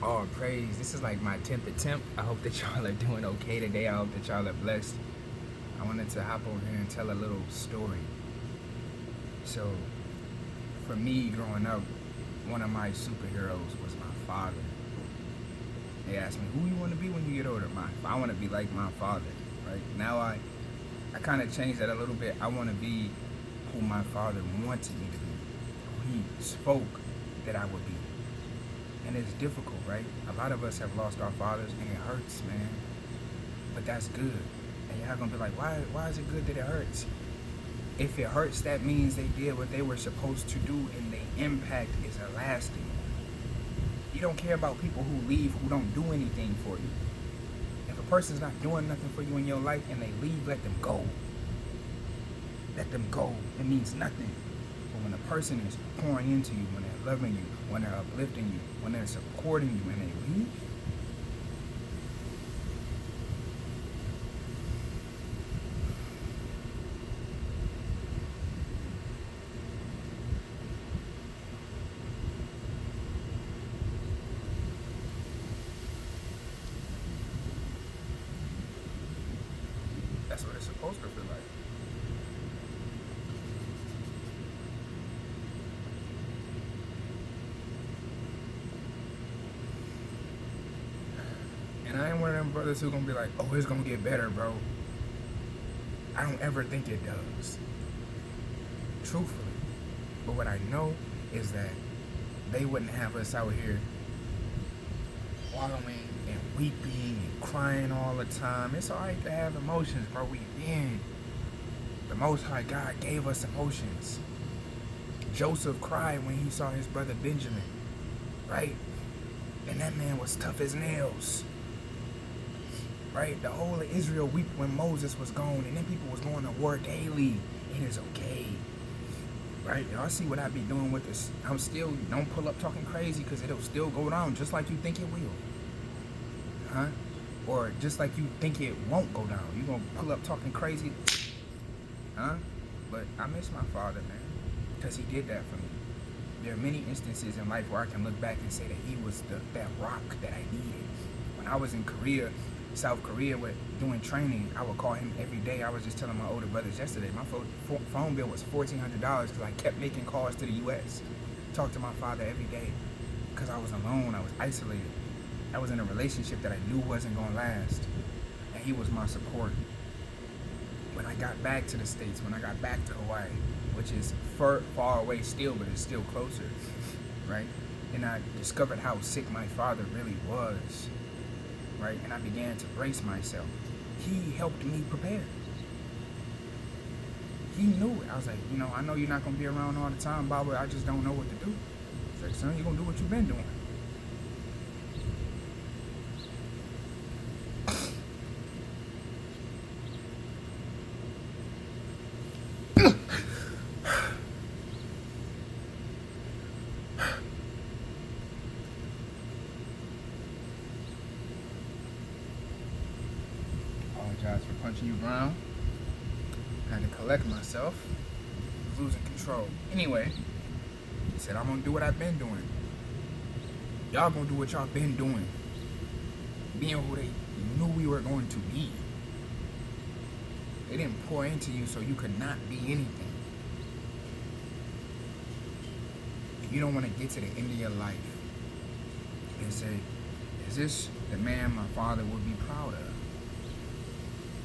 All praise. This is like my 10th attempt. I hope that y'all are doing okay today. I hope that y'all are blessed. I wanted to hop over here and tell a little story. So, for me growing up, one of my superheroes was my father. They asked me, who you want to be when you get older? I want to be like my father, right? Now I kind of changed that a little bit. I want to be who my father wanted me to be, who he spoke that I would be. And it's difficult, right? A lot of us have lost our fathers, and it hurts, man. But that's good. And y'all gonna be like, why is it good that it hurts? If it hurts, that means they did what they were supposed to do, and the impact is lasting. You don't care about people who leave, who don't do anything for you. If a person's not doing nothing for you in your life and they leave, let them go. Let them go. It means nothing. But when a person is pouring into you, when they're loving you, when they're uplifting you, when they're supporting you, and they leave, that's what it's supposed to feel like. And I ain't one of them brothers who gonna be like, oh, it's gonna get better, bro. I don't ever think it does. Truthfully. But what I know is that they wouldn't have us out here wallowing and weeping and crying all the time. It's alright to have emotions, bro. We men. The Most High God gave us emotions. Joseph cried when he saw his brother Benjamin, right? And that man was tough as nails. Right? The whole of Israel wept when Moses was gone, and then people was going to war daily. It is okay. Right? Y'all see what I be doing with this. I'm still, don't pull up talking crazy, because it'll still go down just like you think it will. Huh? Or just like you think it won't go down. You gonna pull up talking crazy? Huh? But I miss my father, man, because he did that for me. There are many instances in life where I can look back and say that he was that rock that I needed. When I was in Korea, South Korea, with doing training, I would call him every day. I was just telling my older brothers yesterday, my phone bill was $1,400 because I kept making calls to the U.S. Talked to my father every day because I was alone. I was isolated. I was in a relationship that I knew wasn't going to last, and he was my support. When I got back to the States, when I got back to Hawaii, which is far away still, but it's still closer, right? And I discovered how sick my father really was. Right? And I began to brace myself. He helped me prepare. He knew it. I was like, I know you're not going to be around all the time, Baba. I just don't know what to do. He's like, son, you're going to do what you've been doing. Apologize for punching you, Brown. I had to collect myself. I was losing control. Anyway, he said, I'm going to do what I've been doing. Y'all going to do what y'all been doing. Being who they knew we were going to be. They didn't pour into you so you could not be anything. If you don't want to get to the end of your life and say, is this the man my father would be proud of?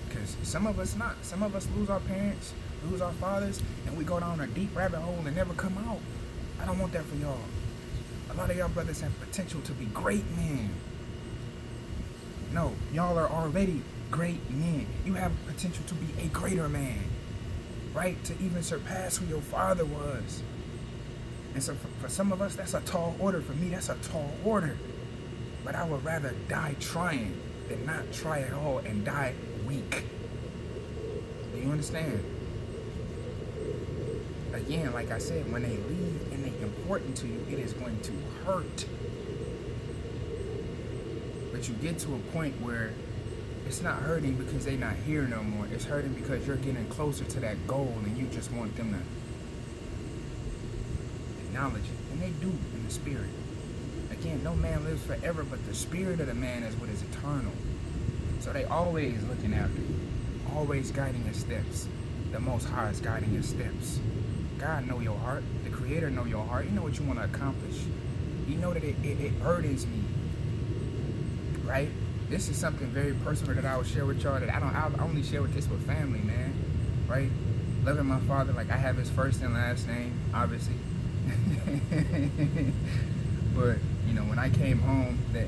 Because some of us not. Some of us lose our parents, lose our fathers, and we go down a deep rabbit hole and never come out. I don't want that for y'all. A lot of y'all brothers have potential to be great men. No, y'all are already great men. You have potential to be a greater man, right? To even surpass who your father was. And so for some of us, that's a tall order. For me, that's a tall order. But I would rather die trying than not try at all and die weak. Do you understand? Again, like I said, when they leave and they're important to you, it is going to hurt. But you get to a point where it's not hurting because they're not here no more. It's hurting because you're getting closer to that goal and you just want them to acknowledge it. And they do in the spirit. Again, no man lives forever, but the spirit of the man is what is eternal. So they always looking after you, always guiding your steps. The Most High is guiding your steps. God know your heart. The Creator know your heart. You know what you want to accomplish. You know that it burdens me, right? This is something very personal that I will share with y'all that I only share with this with family, man, right? Loving my father, like I have his first and last name, obviously. But, you know, when I came home, that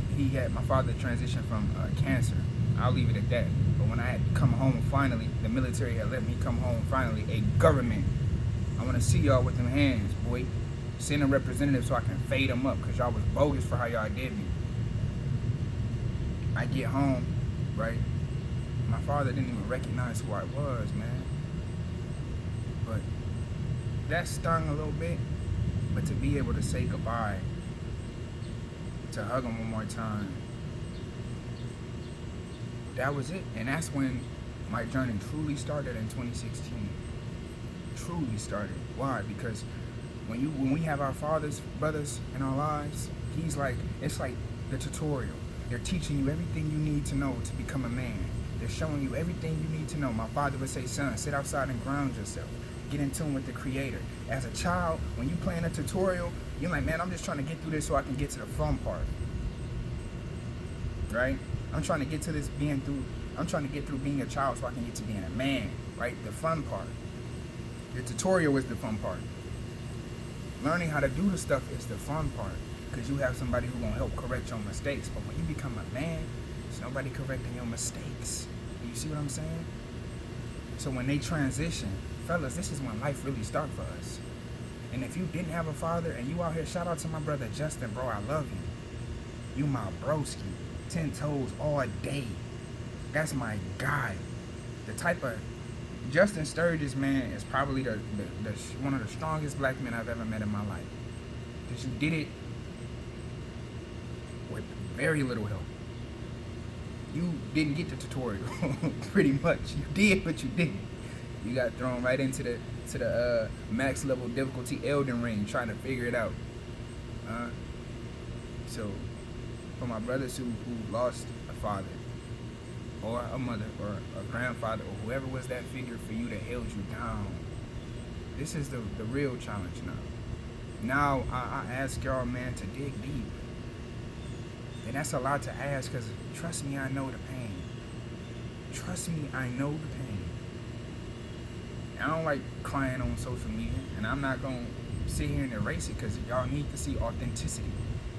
my father transitioned from cancer. I'll leave it at that. But when I had come home finally, the military had let me come home finally, a government. I want to see y'all with them hands, boy. Send a representative so I can fade them up, because y'all was bogus for how y'all did me. I get home, right? My father didn't even recognize who I was, man. But that stung a little bit. But to be able to say goodbye, to hug him one more time, that was it. And that's when my journey truly started in 2016. Truly started. Why? Because when we have our fathers, brothers in our lives, it's like the tutorial. They're teaching you everything you need to know to become a man. They're showing you everything you need to know. My father would say, son, sit outside and ground yourself. Get in tune with the Creator. As a child, when you playing a tutorial, you're like, man, I'm just trying to get through this so I can get to the fun part. Right? I'm trying to get through being a child so I can get to being a man. Right? The fun part. The tutorial is the fun part. Learning how to do the stuff is the fun part, because you have somebody who's going to help correct your mistakes. But when you become a man, there's nobody correcting your mistakes. You see what I'm saying? So when they transition, fellas, this is when life really starts for us. And if you didn't have a father and you out here, shout out to my brother Justin, bro, I love you. You my broski. 10 toes all day. That's my guy. The type of Justin Sturgis, man, is probably the one of the strongest black men I've ever met in my life. Because you did it with very little help. You didn't get the tutorial, pretty much. You did, but you didn't. You got thrown right into the max level difficulty Elden Ring, trying to figure it out. So, for my brothers who lost a father, or a mother, or a grandfather, or whoever was that figure for you that held you down, this is the real challenge now. Now, I ask y'all, man, to dig deep. And that's a lot to ask, because trust me, I know the pain. Trust me, I know the pain. I don't like crying on social media, and I'm not going to sit here and erase it, because y'all need to see authenticity.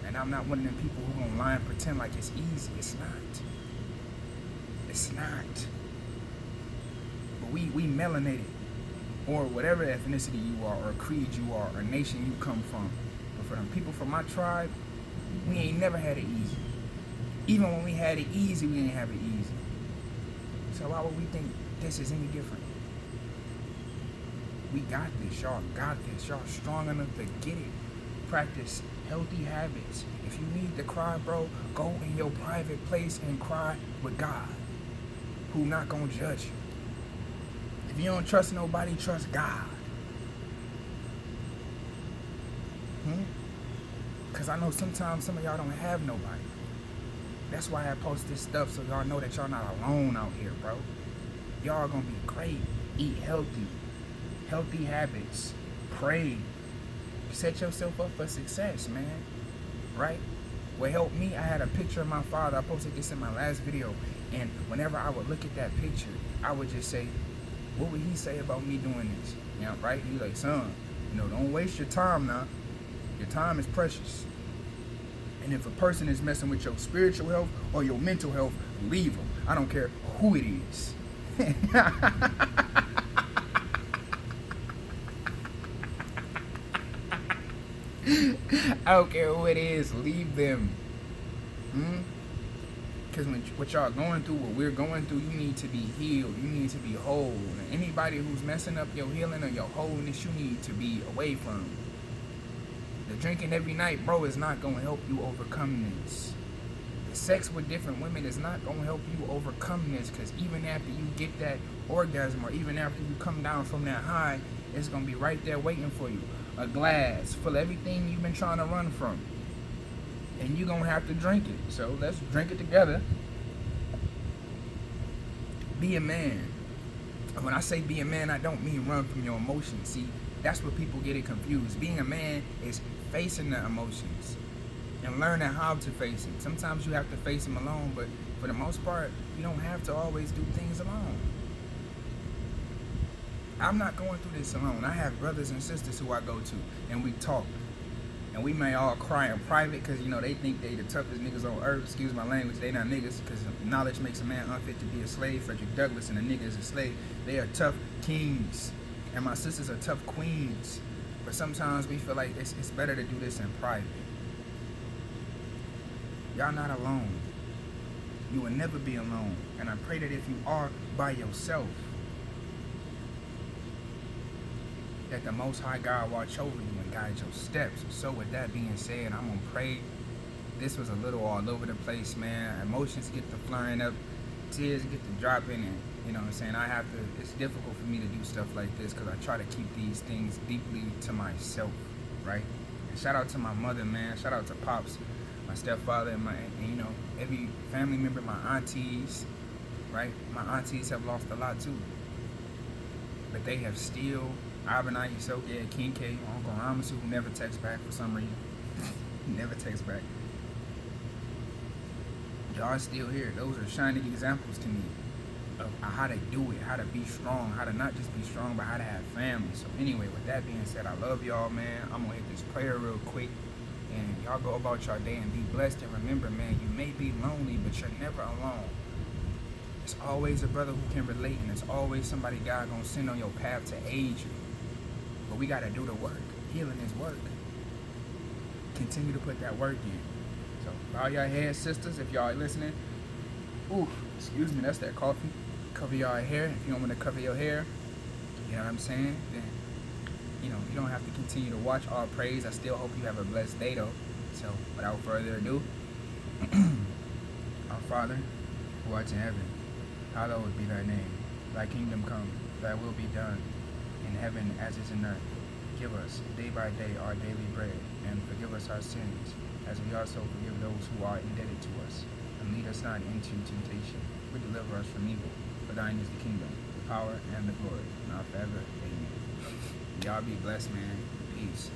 And I'm not one of them people who going to lie and pretend like it's easy. It's not. It's not. But we melanated, or whatever ethnicity you are, or creed you are, or nation you come from. But for them people from my tribe, we ain't never had it easy. Even when we had it easy, we didn't have it easy. So why would we think this is any different? We got this, y'all got this. Y'all strong enough to get it. Practice healthy habits. If you need to cry, bro, go in your private place and cry with God, who not gonna judge you. If you don't trust nobody, trust God. Because I know sometimes some of y'all don't have nobody. That's why I post this stuff, so y'all know that y'all not alone out here, bro. Y'all gonna be great. Eat healthy. Healthy habits. Pray. Set yourself up for success, man. Right? What helped me, I had a picture of my father. I posted this in my last video. And whenever I would look at that picture, I would just say, what would he say about me doing this? You know, right? He's like, son, don't waste your time now. Your time is precious. And if a person is messing with your spiritual health or your mental health, leave them. I don't care who it is. I don't care who it is, leave them. Because what y'all going through, what we're going through, you need to be healed. You need to be whole. And anybody who's messing up your healing or your wholeness, you need to be away from. The drinking every night, bro, is not going to help you overcome this. The sex with different women is not going to help you overcome this, because even after you get that orgasm, or even after you come down from that high, it's going to be right there waiting for you. A glass full of everything you've been trying to run from. and you're gonna have to drink it. So let's drink it together. Be a man. And when I say be a man, I don't mean run from your emotions. See, that's where people get it confused. Being a man is facing the emotions and learning how to face it. Sometimes you have to face them alone, but for the most part, you don't have to always do things alone. I'm not going through this alone. I have brothers and sisters who I go to, and we talk. And we may all cry in private because, they think they the toughest niggas on earth. Excuse my language. They not niggas because knowledge makes a man unfit to be a slave. Frederick Douglass, and a nigga is a slave. They are tough kings. And my sisters are tough queens. But sometimes we feel like it's better to do this in private. Y'all not alone. You will never be alone. And I pray that if you are by yourself, that the Most High God watch over you and guide your steps. So with that being said, I'm going to pray. This was a little all over the place, man. Emotions get to flying up. Tears get to dropping. And, you know what I'm saying, it's difficult for me to do stuff like this because I try to keep these things deeply to myself, right? And shout out to my mother, man. Shout out to Pops, my stepfather, and every family member, my aunties, right? My aunties have lost a lot too. But they have still... Abinai, Yusokia, King K, Uncle Ramasu, who never texts back for some reason. Never texts back. Y'all still here. Those are shining examples to me of how to do it, how to be strong, how to not just be strong, but how to have family. So anyway, with that being said, I love y'all, man. I'm going to hit this prayer real quick. And y'all go about your day and be blessed. And remember, man, you may be lonely, but you're never alone. There's always a brother who can relate, and there's always somebody God going to send on your path to aid you. But we got to do the work. Healing is work. Continue to put that work in. So, bow your heads, sisters, if y'all are listening. Ooh, excuse me, that's that coffee. Cover y'all hair. If you don't want to cover your hair, you know what I'm saying? Then, you don't have to continue to watch. All praise. I still hope you have a blessed day, though. So, without further ado, our Father, who art in heaven, hallowed be thy name. Thy kingdom come, thy will be done, in heaven as is in earth. Give us day by day our daily bread, and forgive us our sins, as we also forgive those who are indebted to us. And lead us not into temptation, but deliver us from evil. For thine is the kingdom, the power, and the glory, now forever. Amen. Y'all be blessed, man. Peace.